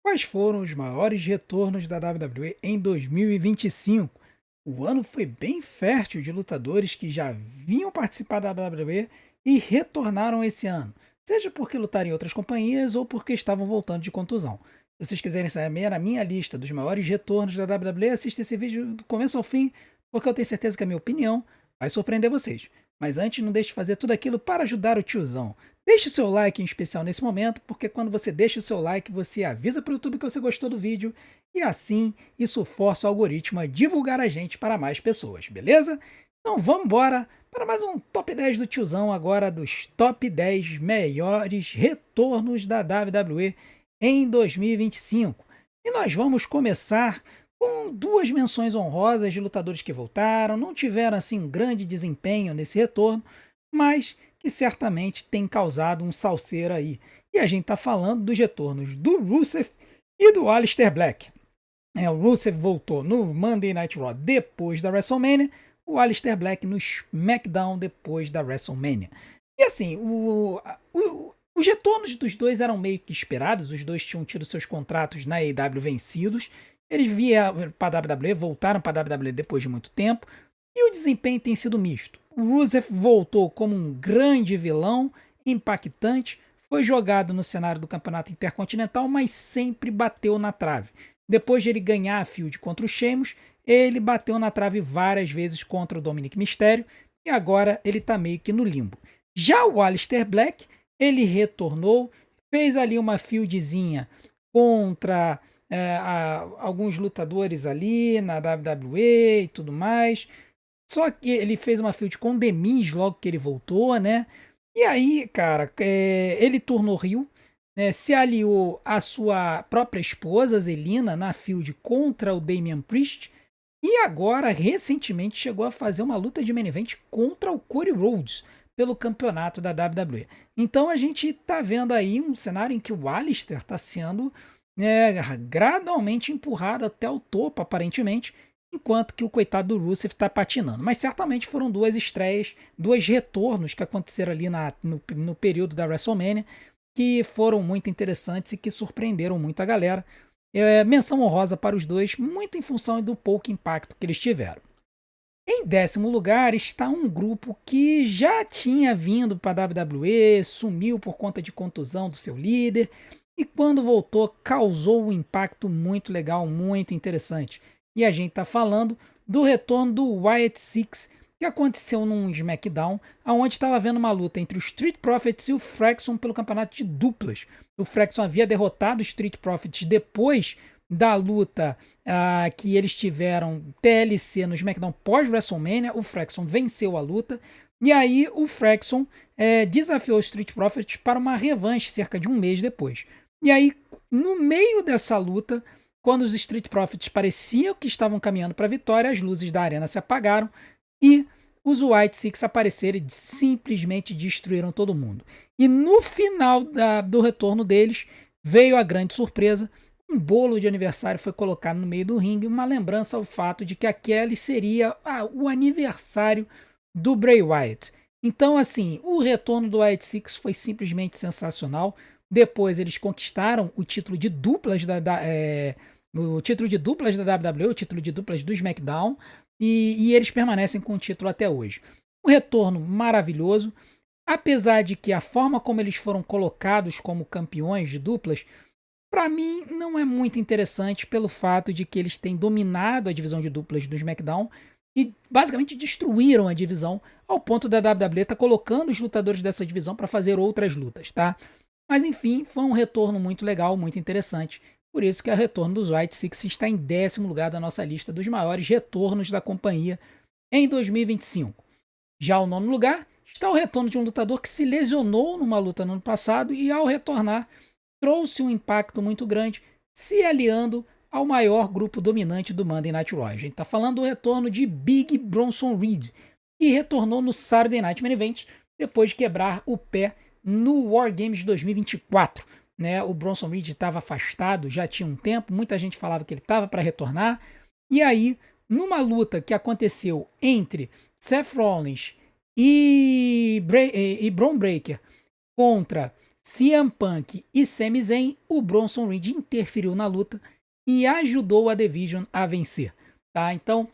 Quais foram os maiores retornos da WWE em 2025? O ano foi bem fértil de lutadores que já vinham participar da WWE e retornaram esse ano, seja porque lutaram em outras companhias ou porque estavam voltando de contusão. Se vocês quiserem saber a minha lista dos maiores retornos da WWE, assista esse vídeo do começo ao fim, porque eu tenho certeza que a minha opinião vai surpreender vocês. Mas antes, não deixe de fazer tudo aquilo para ajudar o tiozão. Deixe o seu like em especial nesse momento, porque quando você deixa o seu like, você avisa para o YouTube que você gostou do vídeo e assim isso força o algoritmo a divulgar a gente para mais pessoas, beleza? Então vamos embora para mais um top 10 do tiozão agora dos top 10 melhores retornos da WWE em 2025. E nós vamos começar com duas menções honrosas de lutadores que voltaram, não tiveram assim um grande desempenho nesse retorno, mas que certamente tem causado um salseiro aí. E a gente está falando dos retornos do Rusev e do Aleister Black. O Rusev voltou no Monday Night Raw depois da WrestleMania, o Aleister Black no SmackDown depois da WrestleMania. E assim, os retornos dos dois eram meio que esperados, os dois tinham tido seus contratos na AEW vencidos, eles vieram para a WWE, voltaram para a WWE depois de muito tempo, e o desempenho tem sido misto. O Rusev voltou como um grande vilão, impactante, foi jogado no cenário do Campeonato Intercontinental, mas sempre bateu na trave. Depois de ele ganhar a Feud contra o Sheamus, ele bateu na trave várias vezes contra o Dominic Mysterio e agora ele está meio que no limbo. Já o Aleister Black, ele retornou, fez ali uma feudzinha contra alguns lutadores ali na WWE e tudo mais. Só que ele fez uma feud com o The Miz logo que ele voltou, né? E aí, cara, ele tornou heel, né, se aliou à sua própria esposa, Zelina, na feud contra o Damian Priest. E agora, recentemente, chegou a fazer uma luta de main event contra o Cody Rhodes pelo campeonato da WWE. Então a gente tá vendo aí um cenário em que o Aleister está sendo gradualmente empurrado até o topo, aparentemente, enquanto que o coitado do Rusev está patinando. Mas certamente foram duas estreias, dois retornos que aconteceram ali no período da WrestleMania, que foram muito interessantes e que surpreenderam muito a galera. Menção honrosa para os dois, muito em função do pouco impacto que eles tiveram. Em 10º lugar está um grupo que já tinha vindo para a WWE, sumiu por conta de contusão do seu líder e quando voltou causou um impacto muito legal, muito interessante. E a gente está falando do retorno do Wyatt Six, que aconteceu num SmackDown, onde estava havendo uma luta entre os Street Profits e o Fraxon pelo campeonato de duplas. O Fraxon havia derrotado os Street Profits depois da luta que eles tiveram TLC no SmackDown pós-WrestleMania. O Fraxon venceu a luta. E aí o Fraxon desafiou os Street Profits para uma revanche cerca de um mês depois. E aí, no meio dessa luta, quando os Street Profits pareciam que estavam caminhando para a vitória, as luzes da arena se apagaram e os White Six apareceram e simplesmente destruíram todo mundo. E no final do retorno deles, veio a grande surpresa. Um bolo de aniversário foi colocado no meio do ringue, uma lembrança ao fato de que aquele seria o aniversário do Bray Wyatt. Então, assim, o retorno do White Six foi simplesmente sensacional. Depois eles conquistaram o título de duplas o título de duplas da WWE, o título de duplas do SmackDown, e eles permanecem com o título até hoje. Um retorno maravilhoso, apesar de que a forma como eles foram colocados como campeões de duplas, para mim não é muito interessante pelo fato de que eles têm dominado a divisão de duplas do SmackDown e basicamente destruíram a divisão ao ponto da WWE estar colocando os lutadores dessa divisão para fazer outras lutas, tá? Mas enfim, foi um retorno muito legal, muito interessante. Por isso que o retorno dos White Six está em 10º lugar da nossa lista dos maiores retornos da companhia em 2025. Já ao 9º lugar está o retorno de um lutador que se lesionou numa luta no ano passado e ao retornar trouxe um impacto muito grande, se aliando ao maior grupo dominante do Monday Night Raw. A gente está falando do retorno de Big Bronson Reed, que retornou no Saturday Night Main Event depois de quebrar o pé no War Games 2024. Né? O Bronson Reed estava afastado já tinha um tempo, muita gente falava que ele estava para retornar, e aí, numa luta que aconteceu entre Seth Rollins e Bron Breakker contra CM Punk e Sami Zayn, o Bronson Reed interferiu na luta e ajudou a Division a vencer. Tá? Então,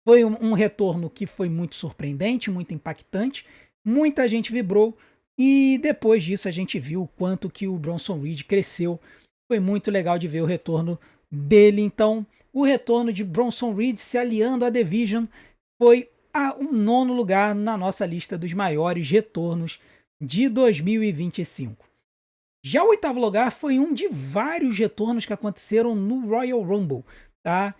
foi um retorno que foi muito surpreendente, muito impactante, muita gente vibrou e depois disso a gente viu o quanto que o Bronson Reed cresceu. Foi muito legal de ver o retorno dele. Então, o retorno de Bronson Reed se aliando à Division foi o nono lugar na nossa lista dos maiores retornos de 2025. Já o oitavo lugar foi um de vários retornos que aconteceram no Royal Rumble, tá?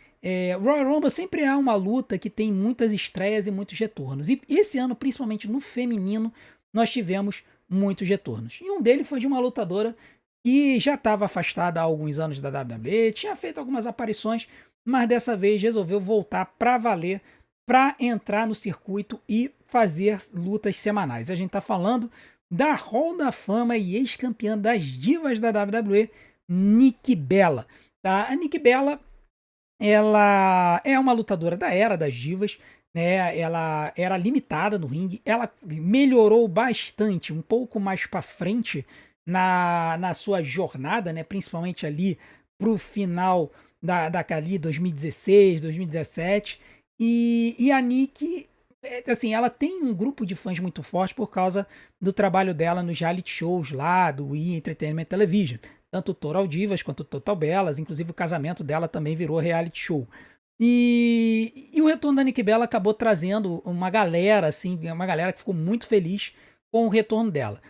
Royal Rumble sempre é uma luta que tem muitas estreias e muitos retornos. E esse ano, principalmente no feminino, nós tivemos muitos retornos. E um deles foi de uma lutadora que já estava afastada há alguns anos da WWE, tinha feito algumas aparições, mas dessa vez resolveu voltar para valer, para entrar no circuito e fazer lutas semanais. A gente está falando da Hall da Fama e ex-campeã das divas da WWE, Nikki Bella. Tá? A Nikki Bella, ela é uma lutadora da era das divas, né? Ela era limitada no ringue, ela melhorou bastante, um pouco mais para frente na sua jornada, né? Principalmente ali pro final ali 2016, 2017. E a Nikki, assim, ela tem um grupo de fãs muito forte por causa do trabalho dela nos reality shows lá do E! Entertainment Television. Tanto o Total Divas quanto o Total Bellas, inclusive o casamento dela também virou reality show. E o retorno da Nikki Bella acabou trazendo uma galera, assim, uma galera que ficou muito feliz com o retorno dela.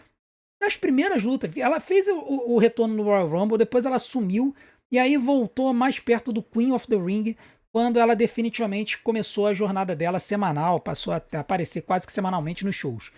Nas primeiras lutas, ela fez o retorno no Royal Rumble, depois ela sumiu e aí voltou mais perto do Queen of the Ring, quando ela definitivamente começou a jornada dela semanal, passou a aparecer quase que semanalmente nos shows.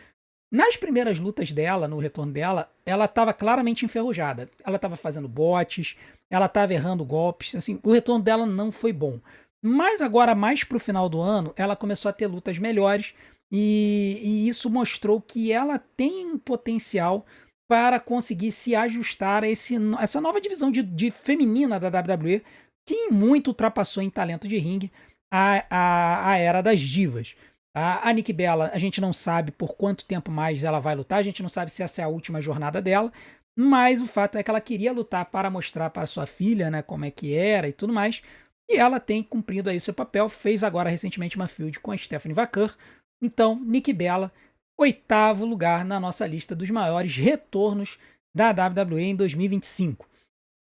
Nas primeiras lutas dela, no retorno dela, ela estava claramente enferrujada. Ela estava fazendo botes, ela estava errando golpes, assim, o retorno dela não foi bom. Mas agora, mais pro final do ano, ela começou a ter lutas melhores e isso mostrou que ela tem um potencial para conseguir se ajustar a essa nova divisão de feminina da WWE, que em muito ultrapassou em talento de ringue a era das divas. A Nikki Bella, a gente não sabe por quanto tempo mais ela vai lutar, a gente não sabe se essa é a última jornada dela, mas o fato é que ela queria lutar para mostrar para sua filha, né, como é que era e tudo mais, e ela tem cumprido aí seu papel, fez agora recentemente uma feud com a Stephanie Vaquer. Então, Nikki Bella, oitavo lugar na nossa lista dos maiores retornos da WWE em 2025.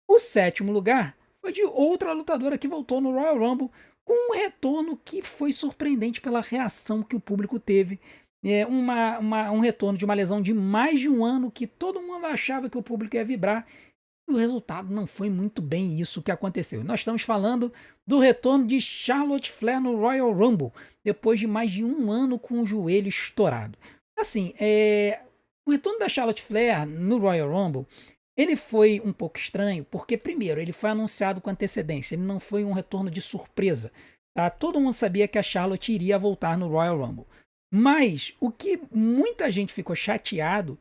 O sétimo lugar foi de outra lutadora que voltou no Royal Rumble com um retorno que foi surpreendente pela reação que o público teve. Um retorno de uma lesão de mais de um ano que todo mundo achava que o público ia vibrar. E o resultado não foi muito bem isso que aconteceu. Nós estamos falando do retorno de Charlotte Flair no Royal Rumble, depois de mais de um ano com o joelho estourado. Assim, o retorno da Charlotte Flair no Royal Rumble, ele foi um pouco estranho, porque primeiro, ele foi anunciado com antecedência, ele não foi um retorno de surpresa. Tá? Todo mundo sabia que a Charlotte iria voltar no Royal Rumble. Mas o que muita gente ficou chateado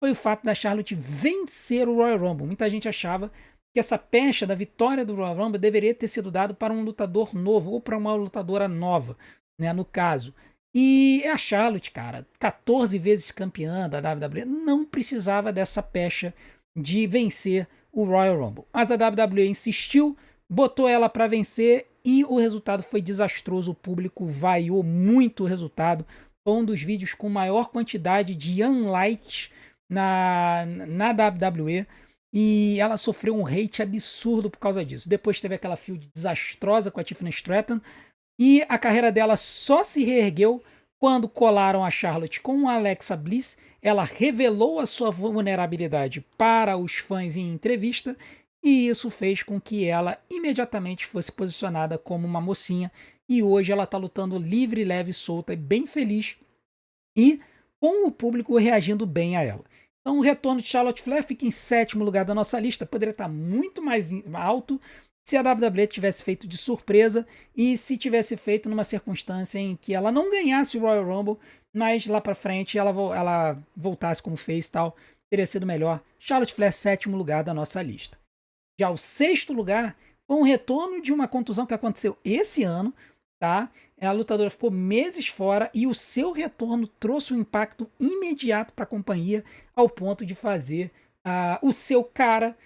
foi o fato da Charlotte vencer o Royal Rumble. Muita gente achava que essa pecha da vitória do Royal Rumble deveria ter sido dado para um lutador novo ou para uma lutadora nova, né, no caso. E a Charlotte, cara, 14 vezes campeã da WWE, não precisava dessa pecha de vencer o Royal Rumble. Mas a WWE insistiu, botou ela para vencer e o resultado foi desastroso. O público vaiou muito o resultado. Foi um dos vídeos com maior quantidade de unlikes na WWE e ela sofreu um hate absurdo por causa disso. Depois teve aquela feud desastrosa com a Tiffany Stratton e a carreira dela só se reergueu quando colaram a Charlotte com a Alexa Bliss. Ela revelou a sua vulnerabilidade para os fãs em entrevista e isso fez com que ela imediatamente fosse posicionada como uma mocinha e hoje ela está lutando livre, leve, solta e bem feliz e com o público reagindo bem a ela. Então o retorno de Charlotte Flair fica em sétimo lugar da nossa lista, poderia estar muito mais alto se a WWE tivesse feito de surpresa e se tivesse feito numa circunstância em que ela não ganhasse o Royal Rumble, mas lá pra frente ela voltasse como fez e tal, teria sido melhor. Charlotte Flair, sétimo lugar da nossa lista. Já o sexto lugar foi um retorno de uma contusão que aconteceu esse ano, tá? A lutadora ficou meses fora e o seu retorno trouxe um impacto imediato para a companhia ao ponto de fazer o seu cara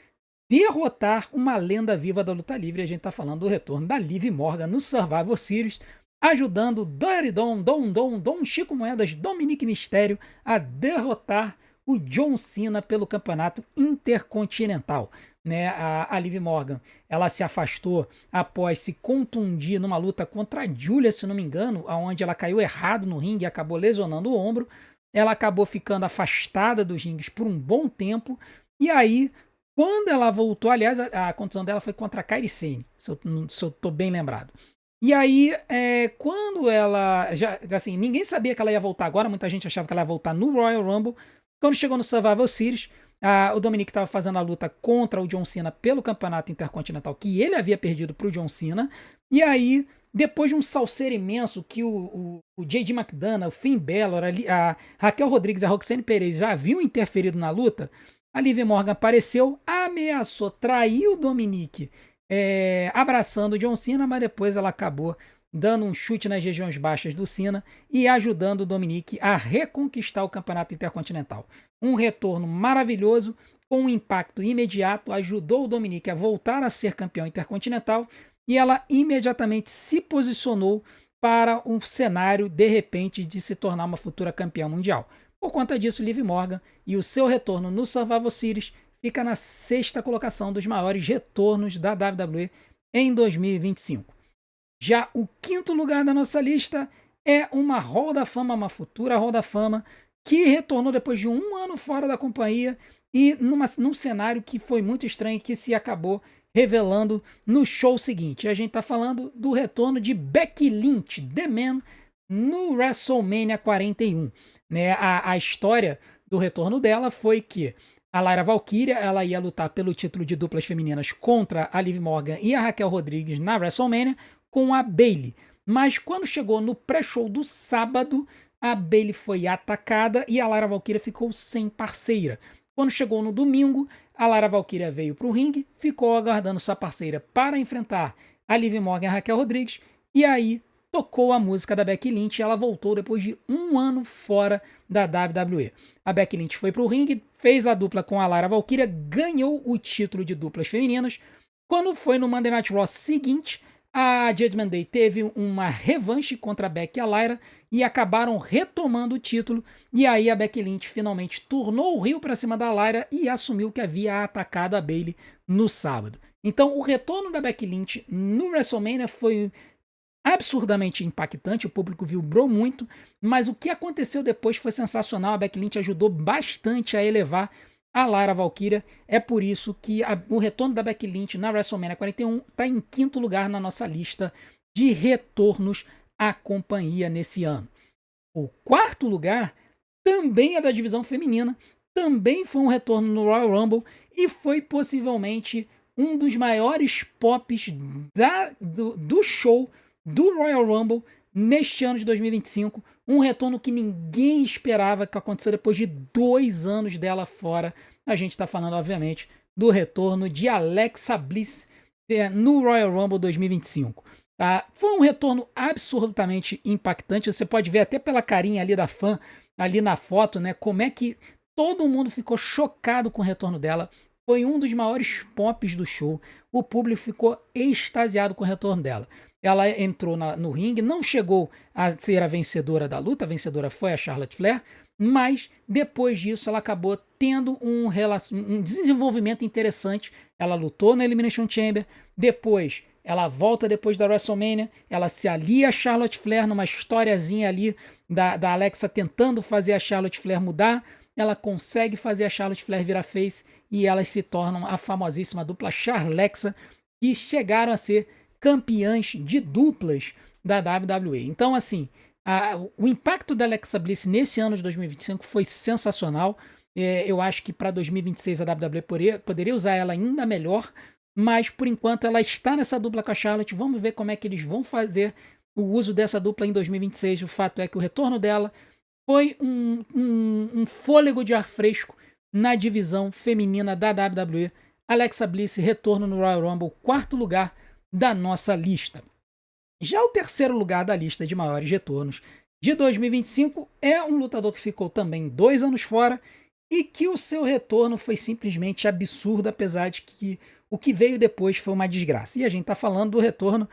derrotar uma lenda viva da luta livre. A gente tá falando do retorno da Liv Morgan no Survivor Series, ajudando Dirty Dom Chico Moedas, Dominique Mysterio a derrotar o John Cena pelo campeonato intercontinental. Né, a Liv Morgan, ela se afastou após se contundir numa luta contra a Julia, se não me engano, onde ela caiu errado no ringue e acabou lesionando o ombro. Ela acabou ficando afastada dos rings por um bom tempo. E aí, quando ela voltou, aliás, a contusão dela foi contra a Kairi Sane, se eu tô bem lembrado. E aí, quando ela assim, ninguém sabia que ela ia voltar agora, muita gente achava que ela ia voltar no Royal Rumble. Quando chegou no Survival Series, o Dominic estava fazendo a luta contra o John Cena pelo campeonato intercontinental, que ele havia perdido para o John Cena. E aí, depois de um salseiro imenso que o J.D. McDonough, o Finn Balor, a Raquel Rodrigues e a Roxane Perez já haviam interferido na luta, a Liv Morgan apareceu, ameaçou trair o Dominic, abraçando o John Cena, mas depois ela acabou dando um chute nas regiões baixas do Cena e ajudando o Dominic a reconquistar o campeonato intercontinental. Um retorno maravilhoso, com um impacto imediato, ajudou o Dominic a voltar a ser campeão intercontinental e ela imediatamente se posicionou para um cenário, de repente, de se tornar uma futura campeã mundial. Por conta disso, Liv Morgan e o seu retorno no Survivor Series fica na 6ª colocação dos maiores retornos da WWE em 2025. Já o 5º lugar da nossa lista é uma Hall da Fama, uma futura Hall da Fama, que retornou depois de um ano fora da companhia e num cenário que foi muito estranho, que se acabou revelando no show seguinte. A gente está falando do retorno de Becky Lynch, The Man, no WrestleMania 41. Né? A história do retorno dela foi que a Lyra Valkyria, ela ia lutar pelo título de duplas femininas contra a Liv Morgan e a Raquel Rodrigues na WrestleMania com a Bayley. Mas quando chegou no pré-show do sábado, a Bayley foi atacada e a Lyra Valkyria ficou sem parceira. Quando chegou no domingo, a Lyra Valkyria veio para o ringue, ficou aguardando sua parceira para enfrentar a Liv Morgan e a Raquel Rodrigues, e aí tocou a música da Becky Lynch e ela voltou depois de um ano fora da WWE. A Becky Lynch foi para o ringue, fez a dupla com a Lyra Valkyria, ganhou o título de duplas femininas. Quando foi no Monday Night Raw seguinte, a Judgment Day teve uma revanche contra a Becky e a Lyra e acabaram retomando o título. E aí a Becky Lynch finalmente tornou o rio para cima da Lyra e assumiu que havia atacado a Bayley no sábado. Então o retorno da Becky Lynch no WrestleMania foi absurdamente impactante, o público vibrou muito, mas o que aconteceu depois foi sensacional. A Becky Lynch ajudou bastante a elevar a Lyra Valkyria. É por isso que o retorno da Becky Lynch na WrestleMania 41 está em 5º lugar na nossa lista de retornos à companhia nesse ano. O 4º lugar também é da divisão feminina, também foi um retorno no Royal Rumble e foi possivelmente um dos maiores pops do show do Royal Rumble neste ano de 2025, um retorno que ninguém esperava, que aconteceu depois de 2 anos dela fora. A gente está falando, obviamente, do retorno de Alexa Bliss no Royal Rumble 2025. Tá? Foi um retorno absolutamente impactante, você pode ver até pela carinha ali da fã, ali na foto, né, como é que todo mundo ficou chocado com o retorno dela. Foi um dos maiores pops do show, o público ficou extasiado com o retorno dela. Ela entrou no ringue, não chegou a ser a vencedora da luta, a vencedora foi a Charlotte Flair, mas depois disso ela acabou tendo um desenvolvimento interessante. Ela lutou na Elimination Chamber, depois ela volta depois da WrestleMania, ela se alia a Charlotte Flair numa historiazinha ali da Alexa tentando fazer a Charlotte Flair mudar, ela consegue fazer a Charlotte Flair virar face e elas se tornam a famosíssima dupla Charlexa, que chegaram a ser campeãs de duplas da WWE. Então, assim, o impacto da Alexa Bliss nesse ano de 2025 foi sensacional. Eu acho que para 2026 a WWE poderia usar ela ainda melhor, mas por enquanto ela está nessa dupla com a Charlotte. Vamos ver como é que eles vão fazer o uso dessa dupla em 2026. O fato é que o retorno dela foi um fôlego de ar fresco na divisão feminina da WWE. Alexa Bliss, retorno no Royal Rumble, 4º lugar da nossa lista. Já o 3º lugar da lista de maiores retornos de 2025 é um lutador que ficou também 2 anos fora e que o seu retorno foi simplesmente absurdo, apesar de que o que veio depois foi uma desgraça. E a gente tá falando do retorno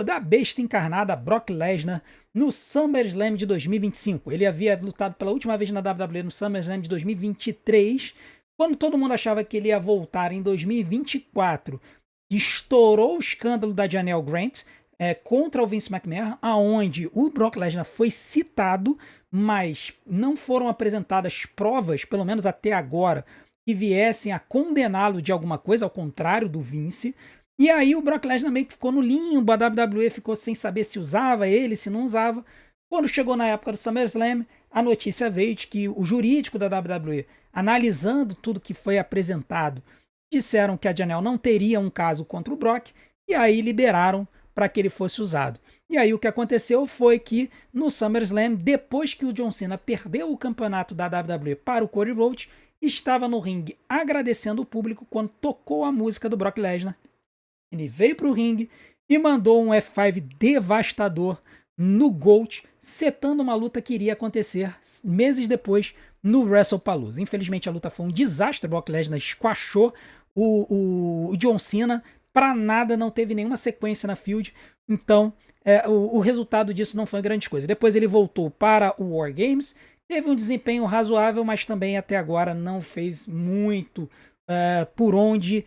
da besta encarnada Brock Lesnar no SummerSlam de 2025. Ele havia lutado pela última vez na WWE no SummerSlam de 2023, quando todo mundo achava que ele ia voltar em 2024. Estourou o escândalo da Janelle Grant contra o Vince McMahon, aonde o Brock Lesnar foi citado, mas não foram apresentadas provas, pelo menos até agora, que viessem a condená-lo de alguma coisa, ao contrário do Vince. E aí o Brock Lesnar meio que ficou no limbo, a WWE ficou sem saber se usava ele, se não usava. Quando chegou na época do SummerSlam, a notícia veio de que o jurídico da WWE, analisando tudo que foi apresentado, disseram que a Janelle não teria um caso contra o Brock, e aí liberaram para que ele fosse usado. E aí o que aconteceu foi que no SummerSlam, depois que o John Cena perdeu o campeonato da WWE para o Cody Rhodes, estava no ringue agradecendo o público quando tocou a música do Brock Lesnar. Ele veio para o ringue e mandou um F5 devastador no Gold, setando uma luta que iria acontecer meses depois no WrestlePalooza. Infelizmente a luta foi um desastre, o Brock Lesnar squashou o John Cena, para nada, não teve nenhuma sequência na feud, então o resultado disso não foi grande coisa. Depois ele voltou para o War Games, teve um desempenho razoável, mas também até agora não fez muito por onde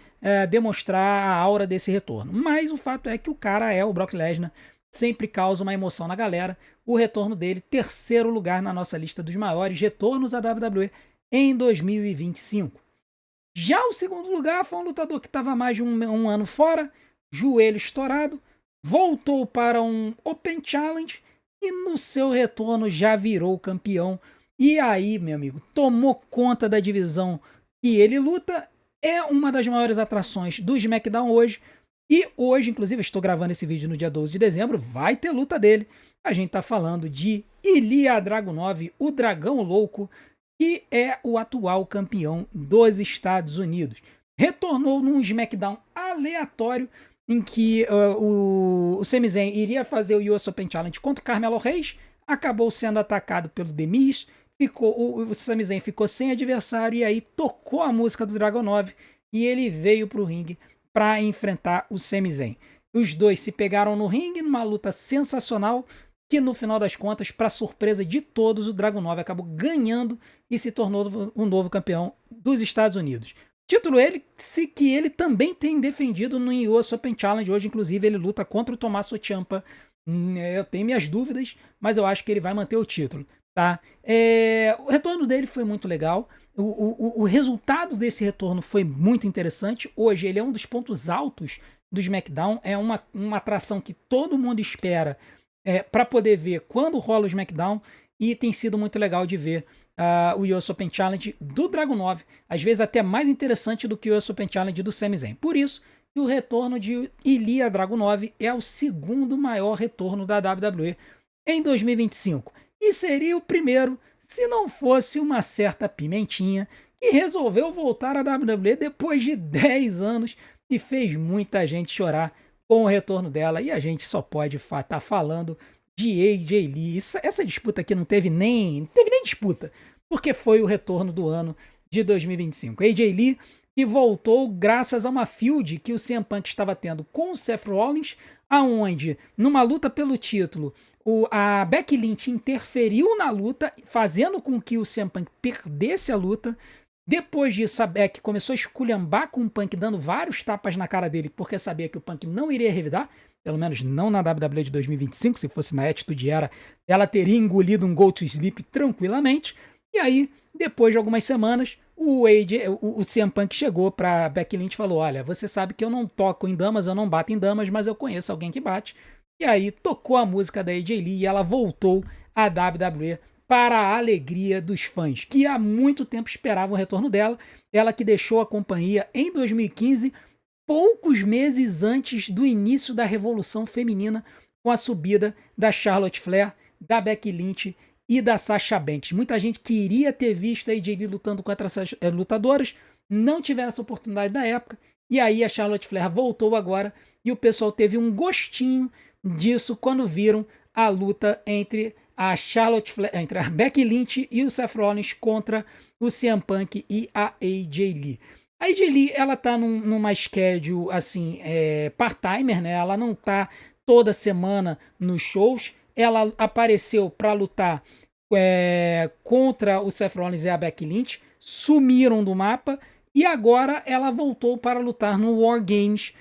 demonstrar a aura desse retorno. Mas o fato é que o cara o Brock Lesnar, sempre causa uma emoção na galera. O retorno dele, terceiro lugar na nossa lista dos maiores retornos à WWE em 2025. Já o segundo lugar foi um lutador que estava mais de um ano fora, joelho estourado, voltou para um Open Challenge e no seu retorno já virou campeão. E aí, meu amigo, tomou conta da divisão que ele luta, é uma das maiores atrações do SmackDown hoje. E hoje, inclusive, estou gravando esse vídeo no dia 12 de dezembro, vai ter luta dele. A gente tá falando de Ilya Dragunov, o Dragão Louco, que é o atual campeão dos Estados Unidos. Retornou num SmackDown aleatório, em que o Sami Zayn iria fazer o US Open Challenge contra o Carmelo Reis, acabou sendo atacado pelo The Miz, o Sami Zayn ficou sem adversário, e aí tocou a música do Dragunov, e ele veio pro ringue para enfrentar o Sami Zayn. Os dois se pegaram no ringue numa luta sensacional, que no final das contas, para surpresa de todos, o Dragunov acabou ganhando e se tornou um novo campeão dos Estados Unidos. Título que ele também tem defendido no US Open Challenge. Hoje, inclusive, ele luta contra o Tommaso Ciampa. Eu tenho minhas dúvidas, mas eu acho que ele vai manter o título. Tá? O retorno dele foi muito legal. O resultado desse retorno foi muito interessante. Hoje ele é um dos pontos altos do SmackDown. É uma atração que todo mundo espera para poder ver quando rola o SmackDown. E tem sido muito legal de ver o US Open Challenge do Dragunov. Às vezes até mais interessante do que o US Open Challenge do Sami Zayn. Por isso que o retorno de Ilya Dragunov é o segundo maior retorno da WWE em 2025. E seria o primeiro se não fosse uma certa pimentinha que resolveu voltar à WWE depois de 10 anos e fez muita gente chorar com o retorno dela. E a gente só pode estar falando de AJ Lee. Essa disputa aqui não teve nem disputa, porque foi o retorno do ano de 2025. AJ Lee, que voltou graças a uma feud que o CM Punk estava tendo com o Seth Rollins, aonde, numa luta pelo título, a Becky Lynch interferiu na luta, fazendo com que o CM Punk perdesse a luta. Depois disso, a Becky começou a esculhambar com o Punk, dando vários tapas na cara dele, porque sabia que o Punk não iria revidar, pelo menos não na WWE de 2025, se fosse na Attitude Era, ela teria engolido um Go to Sleep tranquilamente. E aí, depois de algumas semanas, o CM Punk chegou pra Becky Lynch e falou: olha, você sabe que eu não toco em damas, eu não bato em damas, mas eu conheço alguém que bate. E aí tocou a música da AJ Lee e ela voltou à WWE para a alegria dos fãs, que há muito tempo esperavam o retorno dela. Ela que deixou a companhia em 2015, poucos meses antes do início da Revolução Feminina, com a subida da Charlotte Flair, da Becky Lynch e da Sasha Banks. Muita gente queria ter visto a AJ Lee lutando contra essas lutadoras, não tiveram essa oportunidade na época, e aí a Charlotte Flair voltou agora, e o pessoal teve um gostinho disso quando viram a luta entre entre a Becky Lynch e o Seth Rollins contra o CM Punk e a AJ Lee. A AJ Lee, ela tá numa schedule, assim, part-timer, né? Ela não tá toda semana nos shows. Ela apareceu para lutar contra o Seth Rollins e a Becky Lynch, sumiram do mapa e agora ela voltou para lutar no War Games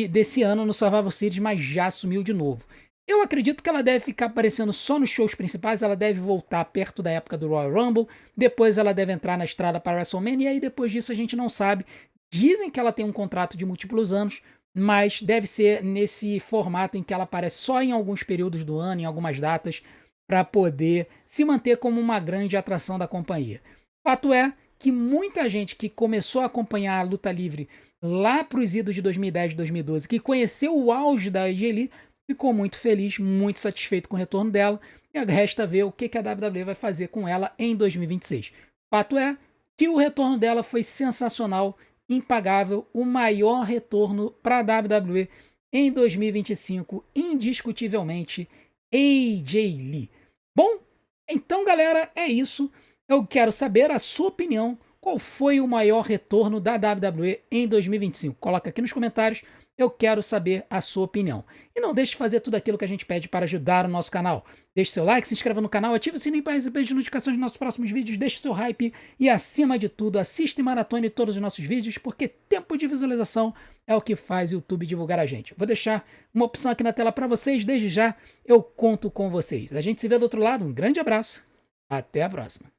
desse ano no Survivor Series, mas já sumiu de novo. Eu acredito que ela deve ficar aparecendo só nos shows principais, ela deve voltar perto da época do Royal Rumble, depois ela deve entrar na estrada para WrestleMania, e aí depois disso a gente não sabe. Dizem que ela tem um contrato de múltiplos anos, mas deve ser nesse formato em que ela aparece só em alguns períodos do ano, em algumas datas, para poder se manter como uma grande atração da companhia. Fato é que muita gente que começou a acompanhar a luta livre lá para os idos de 2010 e 2012, que conheceu o auge da AJ Lee, ficou muito feliz, muito satisfeito com o retorno dela, e resta ver o que a WWE vai fazer com ela em 2026. Fato é que o retorno dela foi sensacional, impagável, o maior retorno para a WWE em 2025, indiscutivelmente, AJ Lee. Bom, então galera, é isso. Eu quero saber a sua opinião. Qual foi o maior retorno da WWE em 2025? Coloca aqui nos comentários. Eu quero saber a sua opinião. E não deixe de fazer tudo aquilo que a gente pede para ajudar o nosso canal. Deixe seu like, se inscreva no canal, ative o sininho para receber as notificações dos nossos próximos vídeos, deixe seu hype e, acima de tudo, assista e maratone todos os nossos vídeos, porque tempo de visualização é o que faz o YouTube divulgar a gente. Vou deixar uma opção aqui na tela para vocês, desde já eu conto com vocês. A gente se vê do outro lado, um grande abraço, até a próxima.